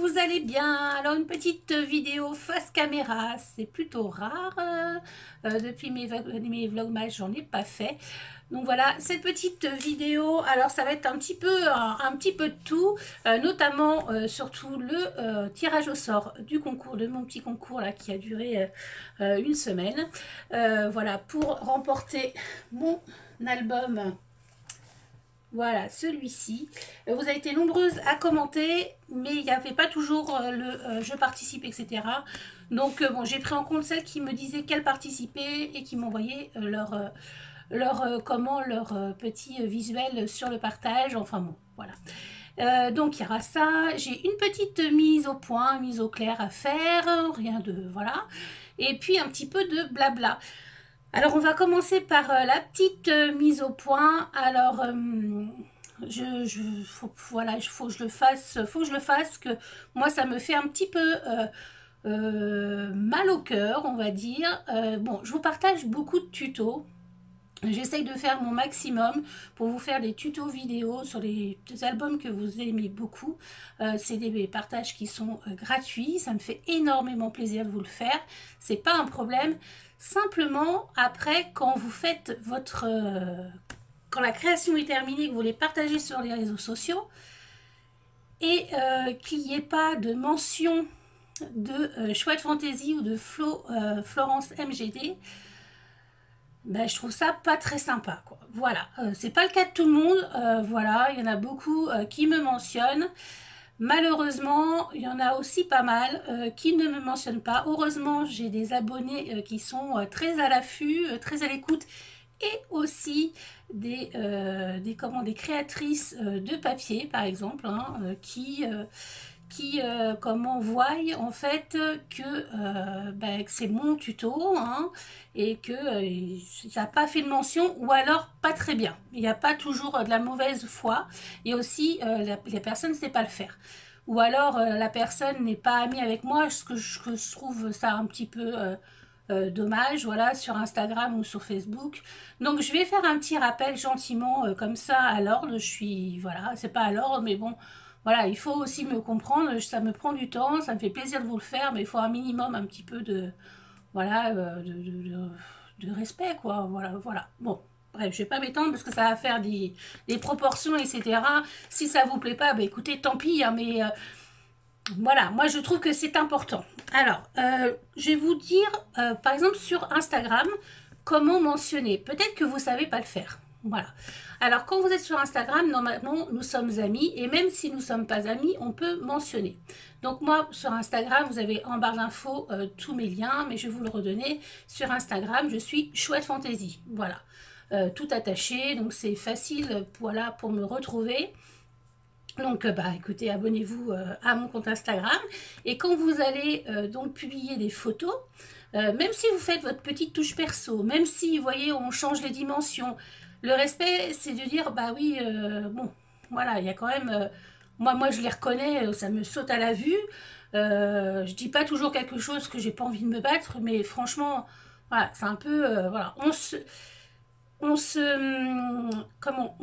vous allez bien. Alors une petite vidéo face caméra, c'est plutôt rare. Depuis mes vlogmas, j'en ai pas fait. Donc voilà, cette petite vidéo, alors ça va être un petit peu de tout, notamment surtout le tirage au sort du concours, de mon petit concours là qui a duré une semaine. Voilà, pour remporter mon album. Voilà, celui-ci. Vous avez été nombreuses à commenter, mais il n'y avait pas toujours le je participe, etc. Donc, bon, j'ai pris en compte celles qui me disaient qu'elles participaient et qui m'envoyaient leur petit visuel sur le partage. Enfin bon, voilà. Donc il y aura ça, j'ai une petite mise au point, mise au clair à faire, rien de voilà, et puis un petit peu de blabla. Alors on va commencer par la petite mise au point. Alors voilà, faut que je le fasse, que moi ça me fait un petit peu mal au cœur, on va dire. Bon, je vous partage beaucoup de tutos. J'essaye de faire mon maximum pour vous faire des tutos vidéo sur les albums que vous aimez beaucoup. C'est des partages qui sont gratuits. Ça me fait énormément plaisir de vous le faire. C'est pas un problème. Simplement, après, quand vous faites votre... quand la création est terminée, que vous les partagez sur les réseaux sociaux, et qu'il n'y ait pas de mention de Chouette Fantaisie ou de Florence MGD, ben, je trouve ça pas très sympa, quoi. Voilà, c'est pas le cas de tout le monde. Voilà, il y en a beaucoup qui me mentionnent. Malheureusement, il y en a aussi pas mal qui ne me mentionnent pas. Heureusement, j'ai des abonnés qui sont très à l'affût, très à l'écoute, et aussi des créatrices de papier, par exemple, hein, qui comment voient en fait que c'est mon tuto, hein, et que ça n'a pas fait de mention, ou alors pas très bien. Il n'y a pas toujours de la mauvaise foi, et aussi la personne ne sait pas le faire. Ou alors la personne n'est pas amie avec moi, ce que je trouve ça un petit peu dommage, voilà, sur Instagram ou sur Facebook. Donc je vais faire un petit rappel gentiment comme ça à l'ordre. Je suis, voilà, c'est pas à l'ordre, mais bon, voilà, il faut aussi me comprendre, ça me prend du temps, ça me fait plaisir de vous le faire, mais il faut un minimum, un petit peu de, voilà, de respect, quoi, voilà. Bon, bref, je vais pas m'étendre parce que ça va faire des proportions, etc. Si ça vous plaît pas, bah écoutez, tant pis, hein, mais voilà, moi je trouve que c'est important. Alors, je vais vous dire, par exemple sur Instagram, comment mentionner. Peut-être que vous savez pas le faire. Voilà. Alors, quand vous êtes sur Instagram, normalement, nous sommes amis. Et même si nous ne sommes pas amis, on peut mentionner. Donc, moi, sur Instagram, vous avez en barre d'infos tous mes liens. Mais je vais vous le redonner. Sur Instagram, je suis Chouette Fantaisie. Voilà. Tout attaché. Donc, c'est facile, voilà, pour me retrouver. Donc, écoutez, abonnez-vous à mon compte Instagram. Et quand vous allez donc publier des photos, même si vous faites votre petite touche perso, même si, vous voyez, on change les dimensions, le respect, c'est de dire, bah oui, bon, voilà, il y a quand même... moi, je les reconnais, ça me saute à la vue. Je dis pas toujours quelque chose que j'ai pas envie de me battre, mais franchement, voilà, c'est un peu... voilà, on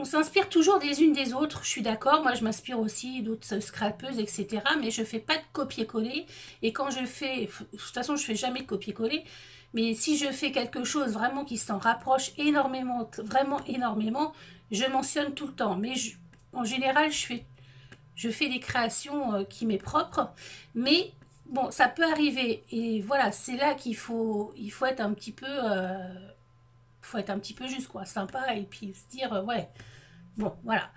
s'inspire toujours des unes des autres, je suis d'accord, moi je m'inspire aussi d'autres scrapeuses, etc. Mais je fais pas de copier-coller, et quand je fais, de toute façon je fais jamais de copier-coller, mais si je fais quelque chose vraiment qui s'en rapproche énormément, vraiment énormément, je mentionne tout le temps. Mais en général, je fais des créations qui m'est propre, mais bon, ça peut arriver, et voilà, c'est là il faut être un petit peu... faut être un petit peu juste, quoi, sympa, et puis se dire, ouais, bon, voilà.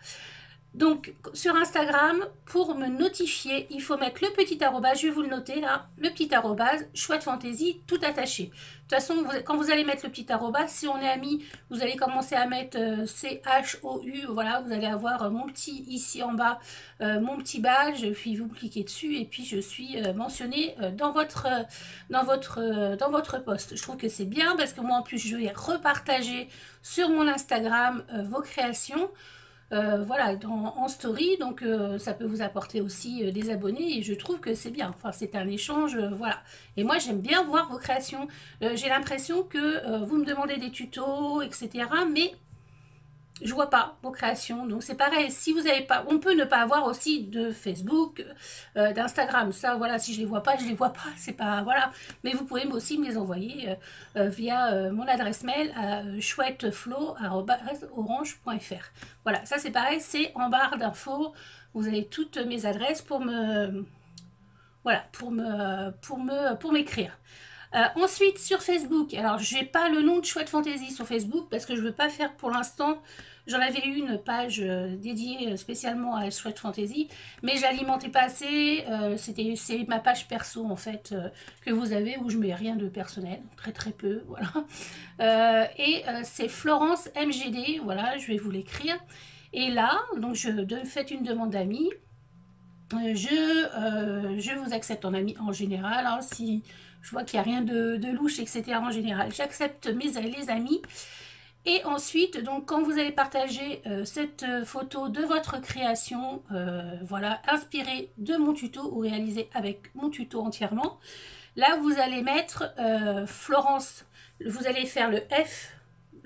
Donc, sur Instagram, pour me notifier, il faut mettre le petit arrobase, je vais vous le noter là, le petit arrobase, Chouette Fantaisie, tout attaché. De toute façon, quand vous allez mettre le petit arrobase, si on est amis, vous allez commencer à mettre CHOU, voilà, vous allez avoir mon petit, ici en bas, mon petit badge, puis vous cliquez dessus, et puis je suis mentionnée dans votre post. Je trouve que c'est bien, parce que moi, en plus, je vais repartager sur mon Instagram vos créations. Voilà, en story, donc ça peut vous apporter aussi des abonnés, et je trouve que c'est bien, enfin c'est un échange, voilà. Et moi j'aime bien voir vos créations. J'ai l'impression que vous me demandez des tutos, etc., mais je vois pas vos créations. Donc c'est pareil, si vous n'avez pas, on peut ne pas avoir aussi de Facebook, d'Instagram. Ça, voilà, si je les vois pas, je les vois pas. C'est pas, voilà. Mais vous pouvez aussi me les envoyer via mon adresse mail à chouetteflo@orange.fr. Voilà, ça c'est pareil, c'est en barre d'infos. Vous avez toutes mes adresses pour me, voilà, pour m'écrire. Ensuite, sur Facebook, alors je n'ai pas le nom de Chouette Fantaisie sur Facebook parce que je ne veux pas faire pour l'instant. J'en avais une page dédiée spécialement à Chouette Fantaisie, mais j'alimentais pas assez. C'est ma page perso en fait que vous avez où je mets rien de personnel, très très peu, voilà. C'est Florence MGD, voilà, je vais vous l'écrire. Et là, donc faites une demande d'amis. Je vous accepte en ami en général, hein, si je vois qu'il n'y a rien de louche, etc. En général, j'accepte les amis. Et ensuite, donc, quand vous allez partager cette photo de votre création, voilà, inspirée de mon tuto ou réalisée avec mon tuto entièrement, là, vous allez mettre Florence, vous allez faire le F,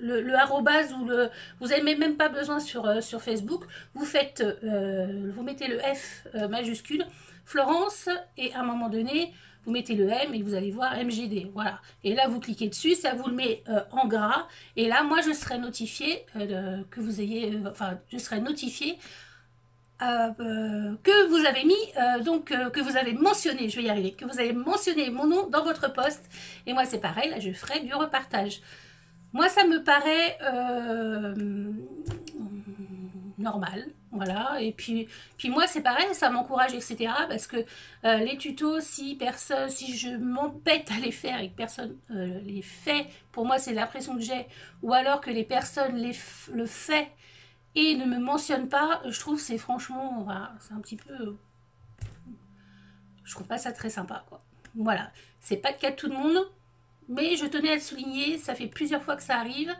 le arrobase ou le, vous n'avez même pas besoin sur Facebook, vous faites, vous mettez le F majuscule, Florence, et à un moment donné, vous mettez le M et vous allez voir MGD, voilà. Et là, vous cliquez dessus, ça vous le met en gras, et là, moi, je serai notifiée que vous ayez, enfin, je serai notifiée que vous avez mis, que vous avez mentionné, je vais y arriver, que vous avez mentionné mon nom dans votre post, et moi, c'est pareil, là, je ferai du repartage. Moi, ça me paraît normal, voilà. Et puis moi, c'est pareil, ça m'encourage, etc. Parce que les tutos, si je m'empête à les faire et que personne les fait, pour moi, c'est l'impression que j'ai. Ou alors que les personnes le fait et ne me mentionnent pas, je trouve c'est franchement, voilà, c'est un petit peu, je trouve pas ça très sympa, quoi. Voilà, c'est pas le cas de tout le monde. Mais je tenais à le souligner, ça fait plusieurs fois que ça arrive.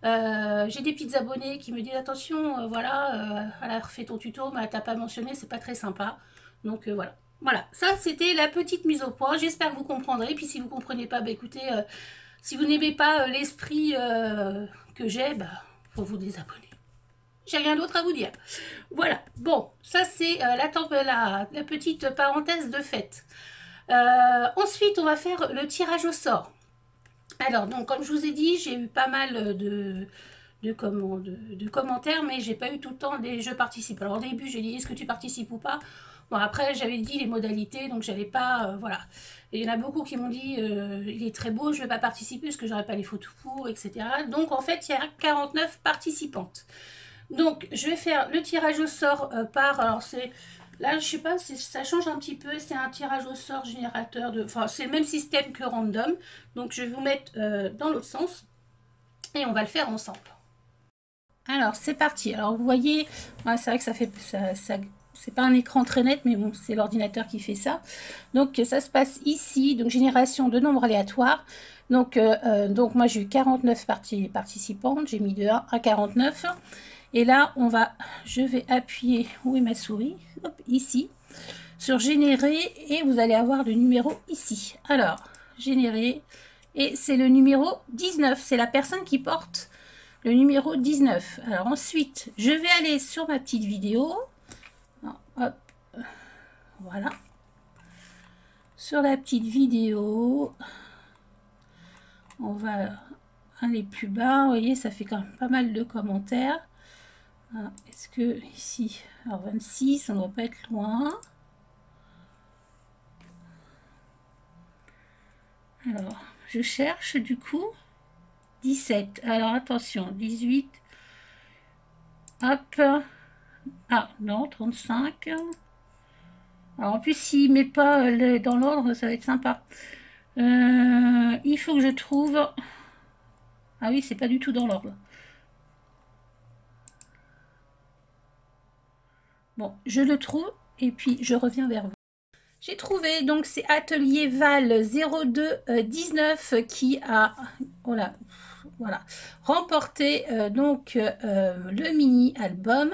J'ai des petites abonnées qui me disent attention, voilà, elle a refait ton tuto, mais elle t'a pas mentionné, c'est pas très sympa. Donc voilà. Voilà, ça c'était la petite mise au point. J'espère que vous comprendrez. Puis si vous comprenez pas, bah écoutez, si vous n'aimez pas l'esprit que j'ai, bah faut vous désabonner. J'ai rien d'autre à vous dire. Voilà. Bon, ça c'est la petite parenthèse de fête. Ensuite, on va faire le tirage au sort. Alors, donc, comme je vous ai dit, j'ai eu pas mal de commentaires, mais j'ai pas eu tout le temps des je participe. Alors, au début, j'ai dit est-ce que tu participes ou pas. Bon, après, j'avais dit les modalités, donc j'avais pas. Voilà. Et il y en a beaucoup qui m'ont dit il est très beau, je vais pas participer parce que j'aurais pas les photos pour, etc. Donc, en fait, il y a 49 participantes. Donc, je vais faire le tirage au sort par. Alors, c'est. Là, je sais pas, ça change un petit peu. C'est un tirage au sort générateur de. Enfin, c'est le même système que random. Donc, je vais vous mettre dans l'autre sens. Et on va le faire ensemble. Alors, c'est parti. Alors, vous voyez, ouais, c'est vrai que ça fait. C'est pas un écran très net, mais bon, c'est l'ordinateur qui fait ça. Donc, ça se passe ici. Donc, génération de nombres aléatoires. Donc moi, j'ai eu 49 participantes. J'ai mis de 1 à 49. Et là, je vais appuyer, où est ma souris? Hop, ici, sur générer, et vous allez avoir le numéro ici. Alors, générer, et c'est le numéro 19, c'est la personne qui porte le numéro 19. Alors ensuite, je vais aller sur ma petite vidéo. Hop, voilà. Sur la petite vidéo, on va aller plus bas. Vous voyez, ça fait quand même pas mal de commentaires. Est-ce que ici, alors 26, on ne doit pas être loin. Alors, je cherche du coup 17. Alors attention, 18. Hop. Ah non, 35. Alors en plus, s'il ne met pas dans l'ordre, ça va être sympa. Il faut que je trouve. Ah oui, c'est pas du tout dans l'ordre. Bon, je le trouve et puis je reviens vers vous. J'ai trouvé, donc c'est Atelier Val 0219 qui a voilà, remporté le mini album.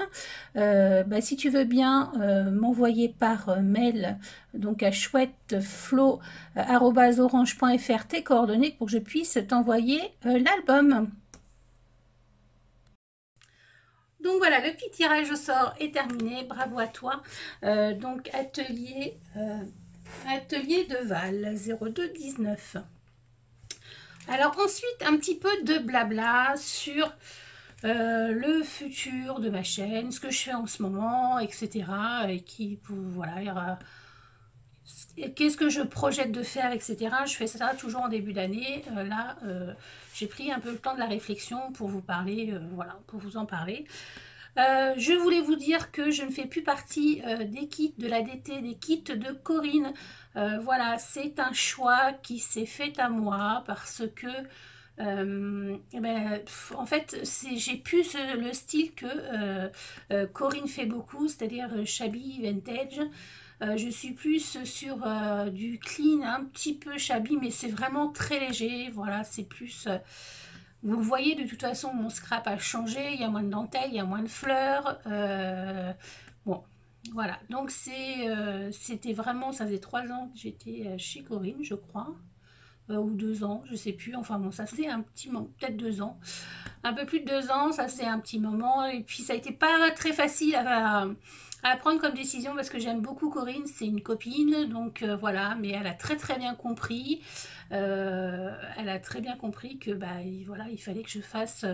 Si tu veux bien m'envoyer par mail donc à chouetteflo@orange.fr tes coordonnées pour que je puisse t'envoyer l'album. Donc voilà, le petit tirage au sort est terminé, bravo à toi. Donc atelier de Val, 0219. Alors ensuite, un petit peu de blabla sur le futur de ma chaîne, ce que je fais en ce moment, etc. Et qui, voilà, il y aura... Qu'est-ce que je projette de faire, etc. Je fais ça toujours en début d'année. Là, j'ai pris un peu le temps de la réflexion pour vous parler, voilà, pour vous en parler. Je voulais vous dire que je ne fais plus partie des kits de la DT, des kits de Corinne. Voilà, c'est un choix qui s'est fait à moi parce que en fait, j'ai plus le style que Corinne fait beaucoup, c'est-à-dire shabby, vintage. Je suis plus sur du clean, un petit peu shabby, mais c'est vraiment très léger. Voilà, c'est plus... vous le voyez, de toute façon, mon scrap a changé. Il y a moins de dentelle, il y a moins de fleurs. Bon, voilà. Donc, c'était vraiment... Ça faisait 3 ans que j'étais chez Corinne, je crois. Ou 2 ans, je sais plus. Enfin bon, ça c'est un petit moment, peut-être 2 ans. Un peu plus de 2 ans, ça c'est un petit moment. Et puis ça a été pas très facile à prendre comme décision parce que j'aime beaucoup Corinne, c'est une copine, donc voilà, mais elle a très bien compris. Elle a très bien compris que voilà, il fallait que je fasse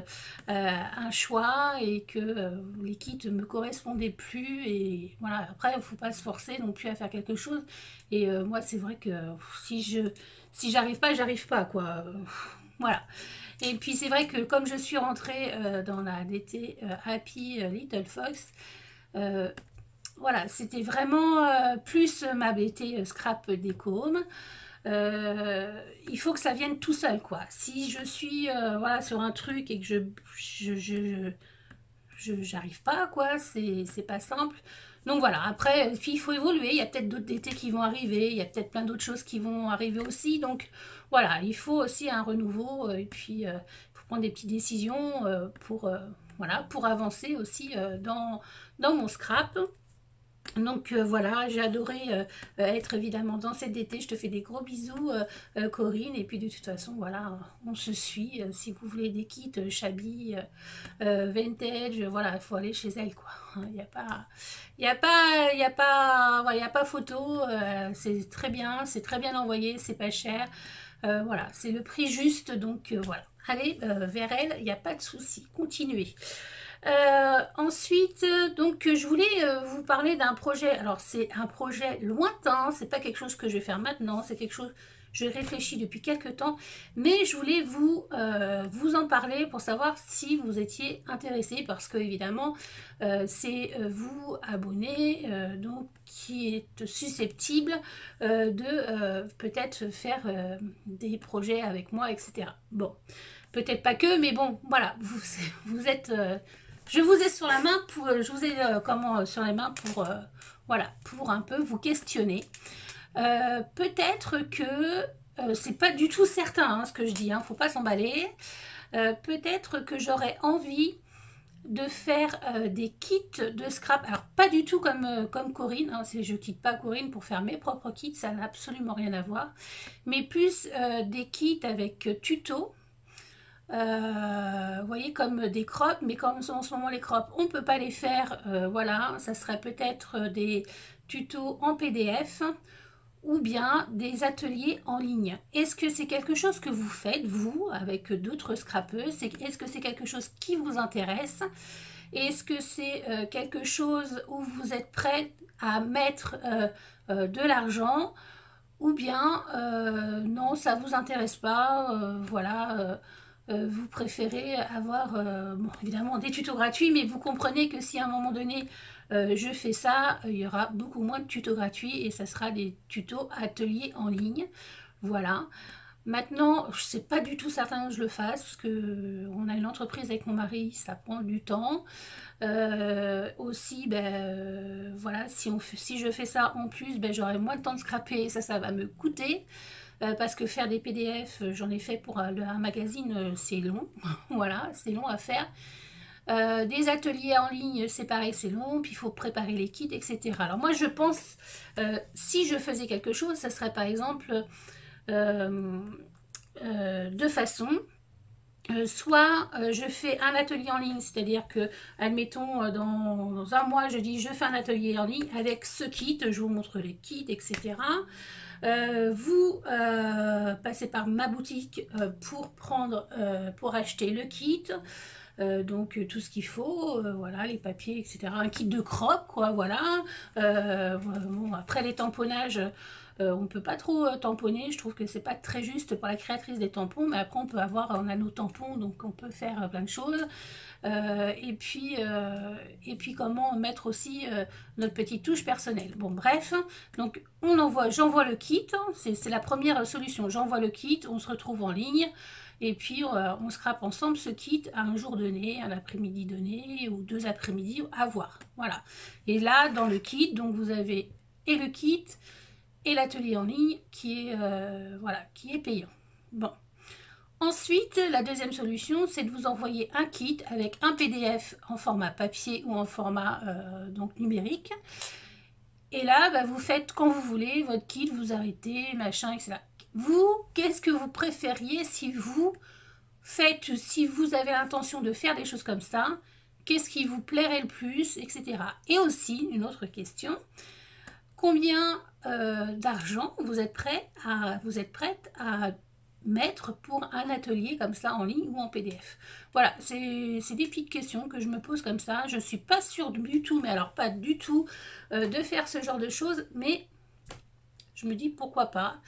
un choix et que les kits me correspondaient plus. Et voilà, après, il ne faut pas se forcer non plus à faire quelque chose. Et moi, c'est vrai que si j'arrive pas, quoi. Voilà. Et puis c'est vrai que comme je suis rentrée dans la DT Happy Little Fox, voilà, c'était vraiment plus ma BT Scrap Déco Home. Il faut que ça vienne tout seul, quoi. Si je suis voilà, sur un truc et que j'arrive pas, quoi, c'est pas simple. Donc voilà, après, puis il faut évoluer, il y a peut-être d'autres DT qui vont arriver, il y a peut-être plein d'autres choses qui vont arriver aussi, donc voilà, il faut aussi un renouveau, et puis il faut prendre des petites décisions voilà, pour avancer aussi dans mon scrap. Donc voilà, j'ai adoré être évidemment dans cette DT. Je te fais des gros bisous, Corinne. Et puis de toute façon, voilà, on se suit. Si vous voulez des kits shabby, vintage, voilà, il faut aller chez elle, quoi. Il n'y a pas, voilà, il y a pas photo. C'est très bien envoyé, c'est pas cher. Voilà, c'est le prix juste. Donc voilà, allez vers elle, il n'y a pas de souci. Continuez. Ensuite, donc je voulais vous parler d'un projet. Alors c'est un projet lointain, c'est pas quelque chose que je vais faire maintenant, c'est quelque chose je réfléchis depuis quelques temps, mais je voulais vous en parler pour savoir si vous étiez intéressé, parce que évidemment c'est vous abonner donc qui est susceptible de peut-être faire des projets avec moi, etc. Bon, peut-être pas que, mais bon, voilà, vous êtes je vous ai sur la main pour, je vous ai sur les mains pour, voilà, pour un peu vous questionner. Peut-être que c'est pas du tout certain hein, ce que je dis, hein, faut pas s'emballer. Peut-être que j'aurais envie de faire des kits de scrap. Alors pas du tout comme Corinne, hein, je quitte pas Corinne pour faire mes propres kits, ça n'a absolument rien à voir. Mais plus des kits avec tuto. Vous voyez, comme des crops, mais comme en ce moment les crops on ne peut pas les faire, voilà, ça serait peut-être des tutos en PDF ou bien des ateliers en ligne. Est-ce que c'est quelque chose que vous faites, vous, avec d'autres scrapeuses? Est-ce que c'est quelque chose qui vous intéresse? Est-ce que c'est quelque chose où vous êtes prêt à mettre de l'argent? Ou bien, non, ça ne vous intéresse pas, voilà, vous préférez avoir, bon, évidemment, des tutos gratuits, mais vous comprenez que si à un moment donné, je fais ça, il y aura beaucoup moins de tutos gratuits et ça sera des tutos ateliers en ligne. Voilà. Maintenant, je ne sais pas du tout certain que je le fasse parce que on a une entreprise avec mon mari, ça prend du temps. Aussi, voilà, si je fais ça en plus, j'aurai moins de temps de scraper, ça va me coûter. Parce que faire des PDF, j'en ai fait pour un magazine, c'est long. Voilà, c'est long à faire. Des ateliers en ligne, c'est pareil, c'est long, puis il faut préparer les kits, etc. Alors moi, je pense, si je faisais quelque chose, ça serait par exemple de façon Soit je fais un atelier en ligne, c'est-à-dire que, admettons, dans un mois, je dis je fais un atelier en ligne avec ce kit, je vous montre les kits, etc. Vous passez par ma boutique pour acheter le kit. Donc tout ce qu'il faut, voilà, les papiers, etc. Un kit de crop, quoi, voilà. Bon, après les tamponnages, on ne peut pas trop tamponner, je trouve que c'est pas très juste pour la créatrice des tampons, mais après on a nos tampons, donc on peut faire plein de choses. Et puis comment mettre aussi notre petite touche personnelle. Bon bref, donc j'envoie le kit, c'est la première solution, j'envoie le kit, on se retrouve en ligne. Et puis, on scrape ensemble ce kit à un jour donné, un après-midi donné, ou 2 après-midi, à voir. Voilà. Et là, dans le kit, donc vous avez et le kit, et l'atelier en ligne qui est, voilà, qui est payant. Bon. Ensuite, la deuxième solution, c'est de vous envoyer un kit avec un PDF en format papier ou en format donc numérique. Et là, bah, vous faites quand vous voulez votre kit, vous arrêtez, machin, etc. Vous, qu'est-ce que vous préfériez si vous avez l'intention de faire des choses comme ça? Qu'est-ce qui vous plairait le plus, etc. Et aussi, une autre question, combien d'argent vous êtes prête à mettre pour un atelier comme ça en ligne ou en PDF? Voilà, c'est des petites questions que je me pose comme ça. Je ne suis pas sûre du tout, mais alors pas du tout, de faire ce genre de choses, mais je me dis pourquoi pas.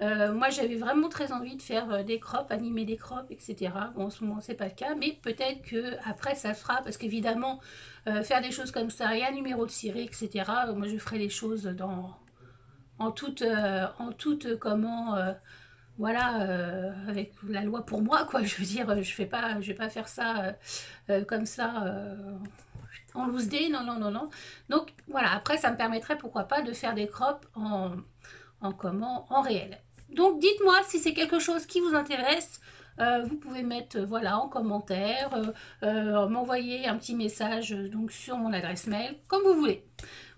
Moi j'avais vraiment très envie de faire des crops, animer des crops, etc. Bon, en ce moment c'est pas le cas, mais peut-être que après ça se fera, parce qu'évidemment faire des choses comme ça et un numéro de ciré, etc. Moi je ferai les choses en toute comment voilà, avec la loi pour moi, quoi. Je veux dire, je vais pas faire ça comme ça en loose day, non, non, non, non. Donc voilà, après ça me permettrait pourquoi pas de faire des crops en réel. Donc dites-moi si c'est quelque chose qui vous intéresse. Vous pouvez mettre voilà en commentaire, m'envoyer un petit message donc sur mon adresse mail, comme vous voulez.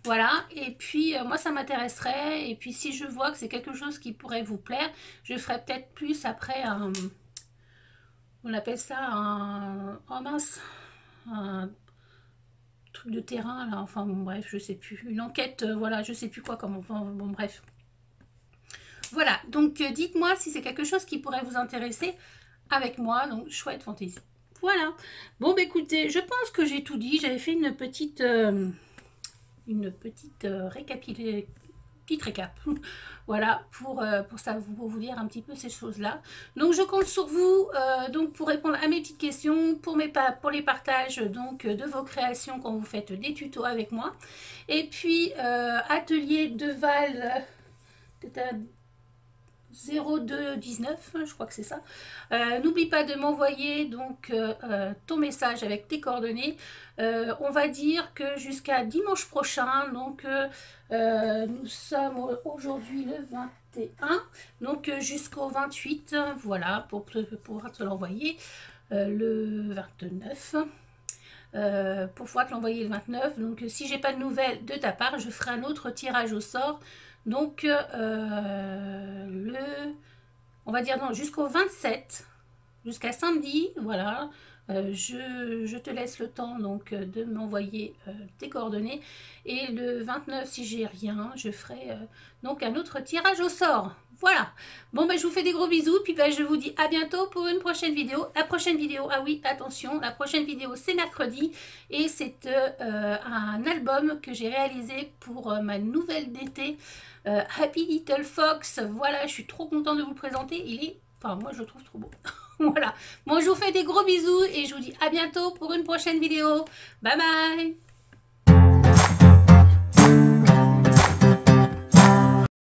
Voilà, et puis moi ça m'intéresserait, et puis si je vois que c'est quelque chose qui pourrait vous plaire, je ferai peut-être plus après on appelle ça oh mince, un truc de terrain là, enfin bon bref, je sais plus, une enquête, voilà, je sais plus quoi comme, enfin bon bref. Voilà, donc dites-moi si c'est quelque chose qui pourrait vous intéresser avec moi, donc chouette fantaisie. Voilà, bon bah écoutez, je pense que j'ai tout dit, j'avais fait une petite récap voilà pour vous dire un petit peu ces choses là. Donc je compte sur vous donc pour répondre à mes petites questions, pour les partages donc de vos créations quand vous faites des tutos avec moi. Et puis atelier de Val 0219, je crois que c'est ça. N'oublie pas de m'envoyer donc ton message avec tes coordonnées. On va dire que jusqu'à dimanche prochain, donc nous sommes aujourd'hui le 21, donc jusqu'au 28, voilà, pour pouvoir te l'envoyer le 29. Pour pouvoir te l'envoyer le 29. Donc si j'ai pas de nouvelles de ta part, je ferai un autre tirage au sort. Donc on va dire non, jusqu'au 27, jusqu'à samedi, voilà. Je te laisse le temps donc de m'envoyer tes coordonnées, et le 29 si j'ai rien, je ferai donc un autre tirage au sort. Voilà, bon ben je vous fais des gros bisous, puis ben, je vous dis à bientôt pour une prochaine vidéo. La prochaine vidéo, ah oui attention, la prochaine vidéo c'est mercredi, et c'est un album que j'ai réalisé pour ma nouvelle d'été, Happy Little Fox. Voilà, je suis trop contente de vous le présenter, enfin moi je le trouve trop beau. Voilà, bon je vous fais des gros bisous et je vous dis à bientôt pour une prochaine vidéo. Bye bye.